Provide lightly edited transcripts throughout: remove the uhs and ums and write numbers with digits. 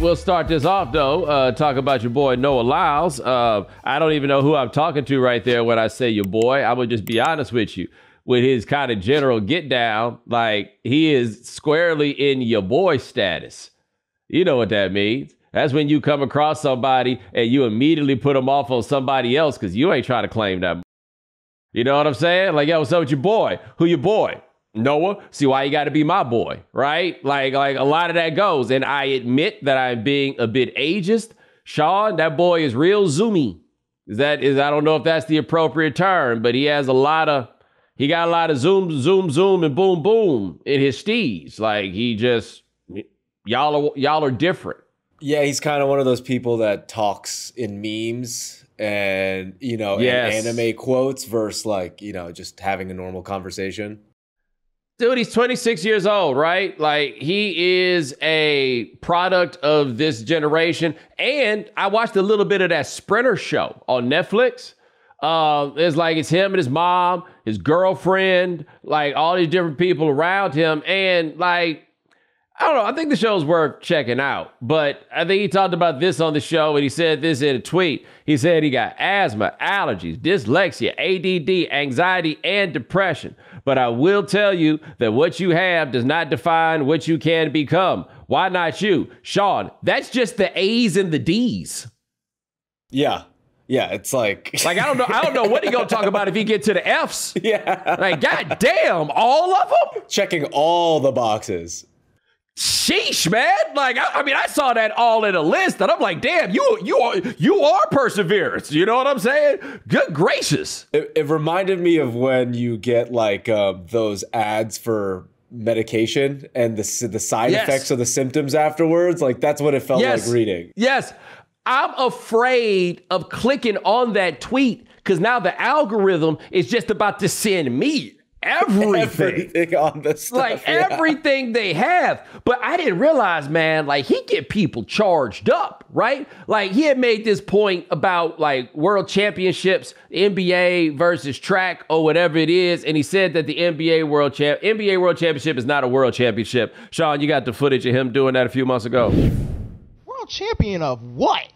We'll start this off, though. Talk about your boy, Noah Lyles. I don't even know who I'm talking to right there when I say your boy. I would just be honest with you. With his kind of general get down, like he is squarely in your boy status. You know what that means. That's when you come across somebody and you immediately put them off on somebody else because you ain't trying to claim that. You know what I'm saying? Like, yo, what's up with your boy? Who your boy? Noah. See why you got to be my boy, right? Like a lot of that goes. And I admit that I'm being a bit ageist. Sean, that boy is real zoomy. I don't know if that's the appropriate term, but he got a lot of zoom, and boom, boom in his steez. Like y'all are different. Yeah, he's kind of one of those people that talks in memes and, and anime quotes versus just having a normal conversation. Dude, he's 26 years old, right? Like, he is a product of this generation. And I watched a little bit of that Sprinter show on Netflix. It's him and his mom, his girlfriend, like all these different people around him. And I don't know, I think the show's worth checking out. But I think he talked about this on the show, and he said this in a tweet. He said he got asthma, allergies, dyslexia, ADD, anxiety, and depression. But I will tell you that what you have does not define what you can become. Why not you? Sean, that's just the A's and the D's. Yeah. Yeah, it's like I don't know what he gonna talk about if he get to the F's. Yeah. Like, goddamn, all of them? Checking all the boxes. Sheesh, man. I saw that all in a list, and I'm like, damn, you are perseverance. You know what I'm saying? Good gracious. It reminded me of when you get those ads for medication and the side effects or the symptoms afterwards. Like, that's what it felt like reading. Yes. I'm afraid of clicking on that tweet because now the algorithm is just about to send me everything on this stuff, everything they have. But I didn't realize, man, he get people charged up, right? Like, he had made this point about world championships, NBA versus track or whatever it is, and he said that the NBA world championship is not a world championship. Sean, you got the footage of him doing that a few months ago. World champion of what?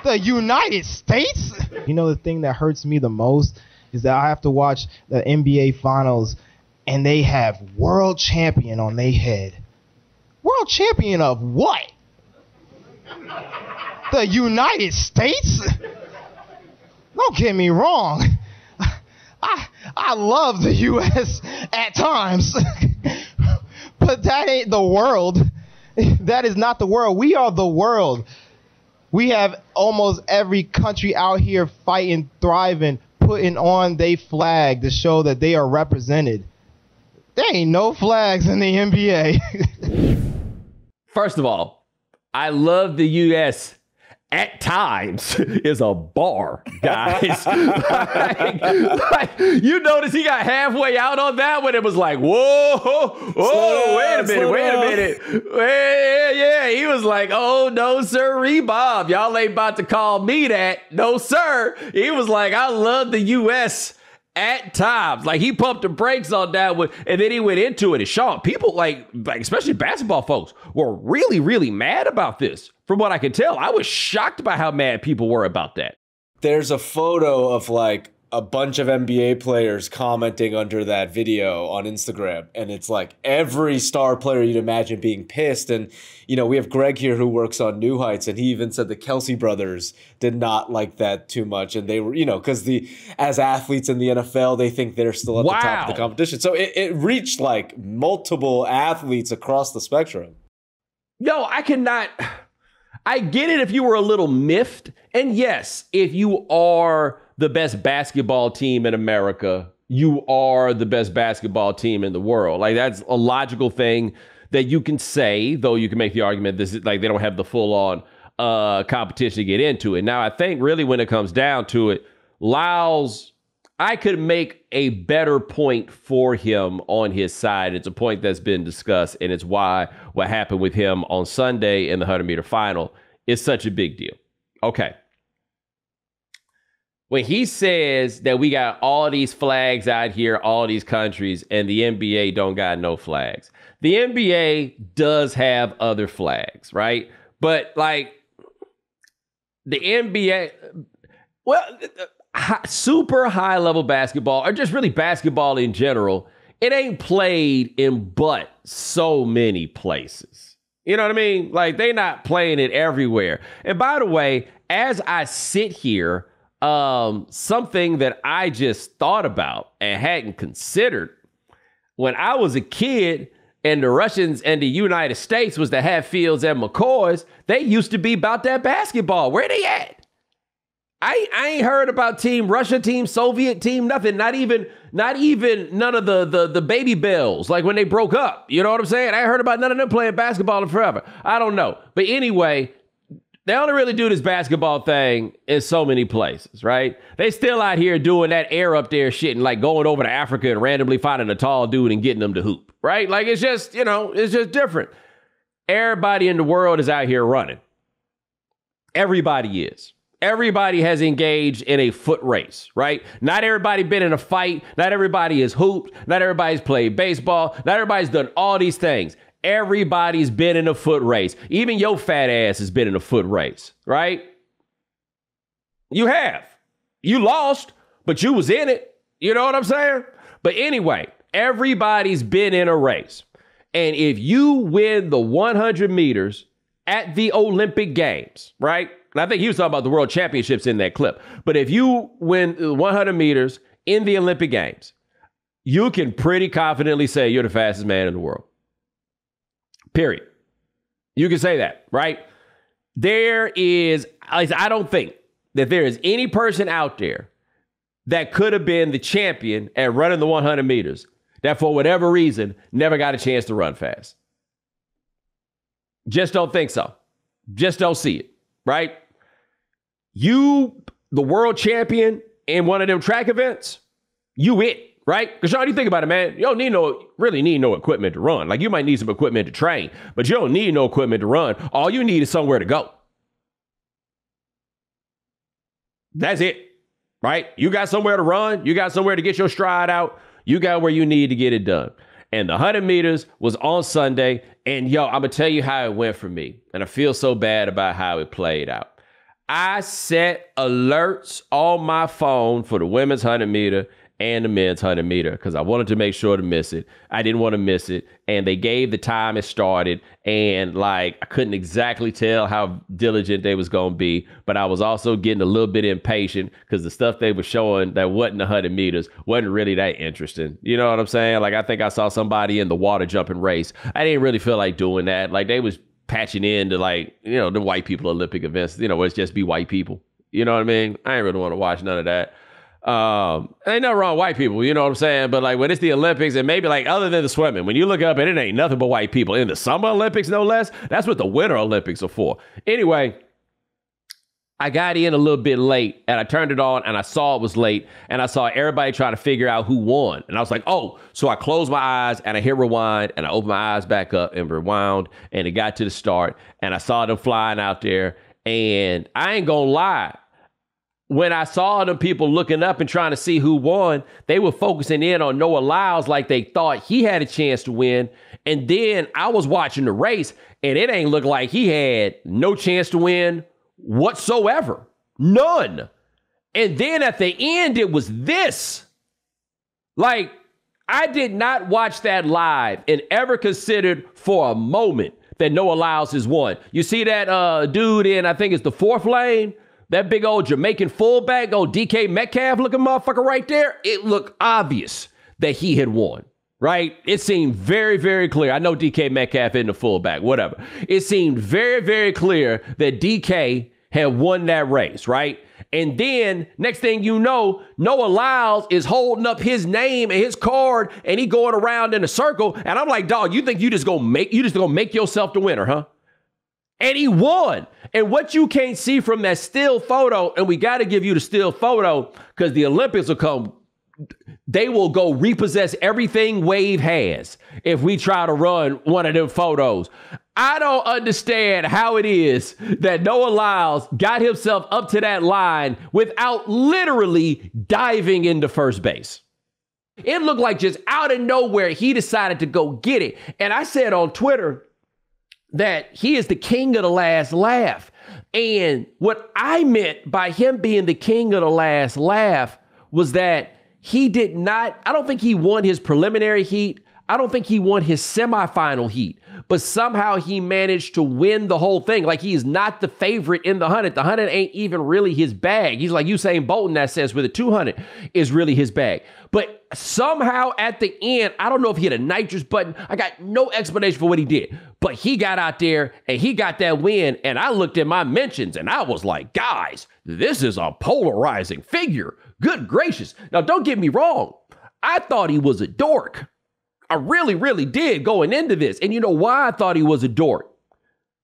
The United States? You know, the thing that hurts me the most is that I have to watch the NBA finals and they have world champion on their head. World champion of what? The United States? Don't get me wrong. I love the U.S. at times, but that ain't the world. That is not the world. We are the world. We have almost every country out here fighting, thriving, putting on their flag to show that they are represented. There ain't no flags in the NBA. First of all, I love the U.S. at times is a bar, guys. You notice he got halfway out on that when it was like, whoa, wait a minute. Yeah, he was like, oh, no, sir, Bob. Y'all ain't about to call me that. No, sir. He was like, I love the U.S. at times. Like, he pumped the brakes on that one, and then he went into it. And Sean, people like especially basketball folks were really, really mad about this. From what I could tell, I was shocked by how mad people were about that. There's a photo of a bunch of NBA players commenting under that video on Instagram. And it's every star player you'd imagine being pissed. And, we have Greg here who works on New Heights. And he even said the Kelsey brothers did not like that too much. And they were, because as athletes in the NFL, they think they're still at the top of the competition. So it reached multiple athletes across the spectrum. Yo, I get it if you were a little miffed. And yes, if you are the best basketball team in America, you are the best basketball team in the world. That's a logical thing that you can say, though you can make the argument this is they don't have the full on competition to get into it. Now, I think really when it comes down to it, Lyles, I could make a better point for him on his side. It's a point that's been discussed, and it's why what happened with him on Sunday in the 100-meter final is such a big deal. Okay. when he says that we got all these flags out here, all these countries, and the NBA don't got no flags. The NBA does have other flags, right? But like the NBA, well, super high level basketball, or just really basketball in general, it ain't played in but so many places. You know what I mean? Like, they not playing it everywhere. And by the way, as I sit here, something that I just thought about and hadn't considered, when I was a kid and the Russians and the United States was the Hatfields and McCoys, they used to be about that basketball. Where they at? I ain't heard about Team Russia, Team Soviet, Team nothing. Not even none of the baby bells, like when they broke up. You know what I'm saying? I ain't heard about none of them playing basketball in forever. I don't know. But anyway, they only really do this basketball thing in so many places, right? They still out here doing that air up there shit and like going over to Africa and randomly finding a tall dude and getting them to hoop, right? Like, it's just, it's just different. Everybody in the world is out here running. Everybody is. Everybody has engaged in a foot race, right? Not everybody been in a fight. Not everybody is hooped. Not everybody's played baseball. Not everybody's done all these things. Everybody's been in a foot race. Even your fat ass has been in a foot race, right? You have. You lost, but you was in it. You know what I'm saying? But anyway, everybody's been in a race. And if you win the 100 meters at the Olympic Games, right? And I think he was talking about the world championships in that clip. But if you win 100 meters in the Olympic Games, you can pretty confidently say you're the fastest man in the world. Period. You can say that, right? I don't think that there is any person out there that could have been the champion at running the 100 meters that for whatever reason never got a chance to run fast. Just don't think so. Just don't see it, right? You, the world champion in one of them track events, you it. Right? Because Sean, you think about it, man, you don't really need no equipment to run. Like, you might need some equipment to train, but you don't need no equipment to run. All you need is somewhere to go. That's it. Right? You got somewhere to run. You got somewhere to get your stride out. You got where you need to get it done. And the 100 meters was on Sunday. And I'm going to tell you how it went for me. And I feel so bad about how it played out. I set alerts on my phone for the women's 100 meter and the men's 100 meter because I wanted to make sure to miss it. I didn't want to miss it. And they gave the time it started. And like, I couldn't exactly tell how diligent they was going to be. But I was also getting a little bit impatient because the stuff they were showing that wasn't 100 meters wasn't really that interesting. You know what I'm saying? Like, I think I saw somebody in the water jumping race. I didn't really feel like doing that. Like, they was patching into like, the white people Olympic events, where it's just be white people. You know what I mean? I ain't really want to watch none of that. Ain't nothing wrong with white people, you know what I'm saying? But like when it's the Olympics and maybe like other than the swimming, when you look up and it ain't nothing but white people in the Summer Olympics, no less, that's what the Winter Olympics are for. Anyway, I got in a little bit late and I turned it on and I saw it was late and I saw everybody trying to figure out who won. And I was like, oh, so I closed my eyes and I hit rewind and I opened my eyes back up and rewound and it got to the start and I saw them flying out there. And I ain't gonna lie. When I saw them people looking up and trying to see who won, they were focusing in on Noah Lyles like they thought he had a chance to win. And then I was watching the race and it ain't look like he had no chance to win whatsoever. None. And then at the end, it was this. Like, I did not watch that live and ever considered for a moment that Noah Lyles has won. You see that dude in, I think it's the 4th lane? That big old Jamaican fullback, old DK Metcalf looking motherfucker right there. It looked obvious that he had won, right? It seemed very, very clear. I know DK Metcalf isn't a fullback, whatever. It seemed very, very clear that DK had won that race, right? And then next thing you know, Noah Lyles is holding up his name and his card and he going around in a circle. And I'm like, dog, you think you just gonna make yourself the winner, huh? And he won. And what you can't see from that still photo, and we got to give you the still photo because the Olympics will come. They will go repossess everything Wave has if we try to run one of them photos. I don't understand how it is that Noah Lyles got himself up to that line without literally diving into first base. It looked like just out of nowhere, he decided to go get it. And I said on Twitter that he is the king of the last laugh. And what I meant by him being the king of the last laugh was that he did not, I don't think he won his preliminary heat. I don't think he won his semifinal heat, but somehow he managed to win the whole thing. Like, he's not the favorite in the 100. The 100 ain't even really his bag. He's like Usain Bolt in that sense, where the 200 is really his bag. But somehow at the end, I don't know if he hit a nitrous button. I got no explanation for what he did, but he got out there and he got that win. And I looked at my mentions and I was like, guys, this is a polarizing figure. Good gracious. Now, don't get me wrong. I thought he was a dork. I really, really did going into this. And you know why I thought he was a dork?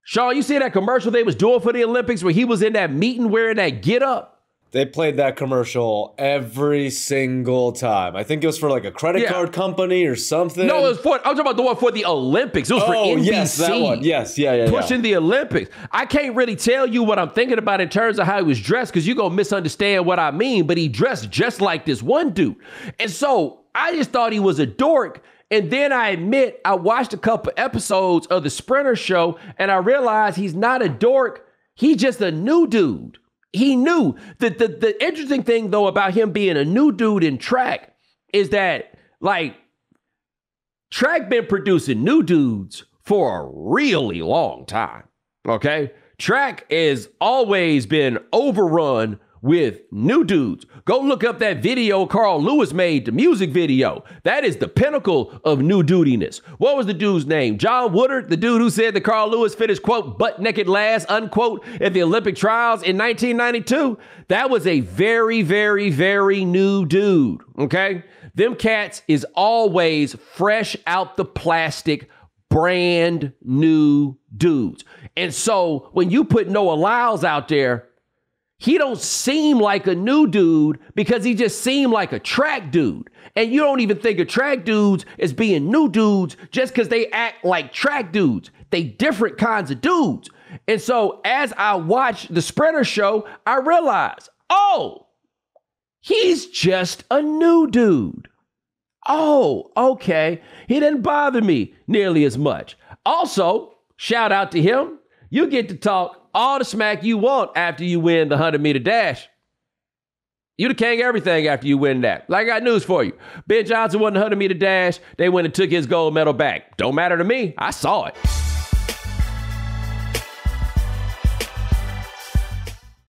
Sean, you see that commercial they was doing for the Olympics where he was in that meeting wearing that get up? They played that commercial every single time. I think it was for like a credit card company or something. No, it was for, I'm talking about the one for the Olympics. It was for NBC. Yes, that one. Yes, yeah. Pushing the Olympics. I can't really tell you what I'm thinking about in terms of how he was dressed because you're going to misunderstand what I mean, but he dressed just like this one dude. And so I just thought he was a dork. And then I admit, I watched a couple episodes of the Sprinter Show and I realized he's not a dork. He's just a new dude. He knew that the interesting thing, though, about him being a new dude in track is that, like, track been producing new dudes for a really long time, okay? Track has always been overrun with new dudes. Go look up that video Carl Lewis made, the music video. That is the pinnacle of new dudiness. What was the dude's name? John Woodard, the dude who said that Carl Lewis finished, quote, butt naked last, unquote, at the Olympic trials in 1992. That was a very, very, very new dude, okay? Them cats is always fresh out the plastic, brand new dudes. And so when you put Noah Lyles out there, he don't seem like a new dude because he just seemed like a track dude. And you don't even think of track dudes as being new dudes just because they act like track dudes. They different kinds of dudes. And so as I watched the Sprinter Show, I realized, oh, he's just a new dude. Oh, okay. He didn't bother me nearly as much. Also, shout out to him. You get to talk all the smack you want after you win the 100-meter dash. You the king of everything after you win that. Like, I got news for you. Ben Johnson won the 100-meter dash. They went and took his gold medal back. Don't matter to me. I saw it.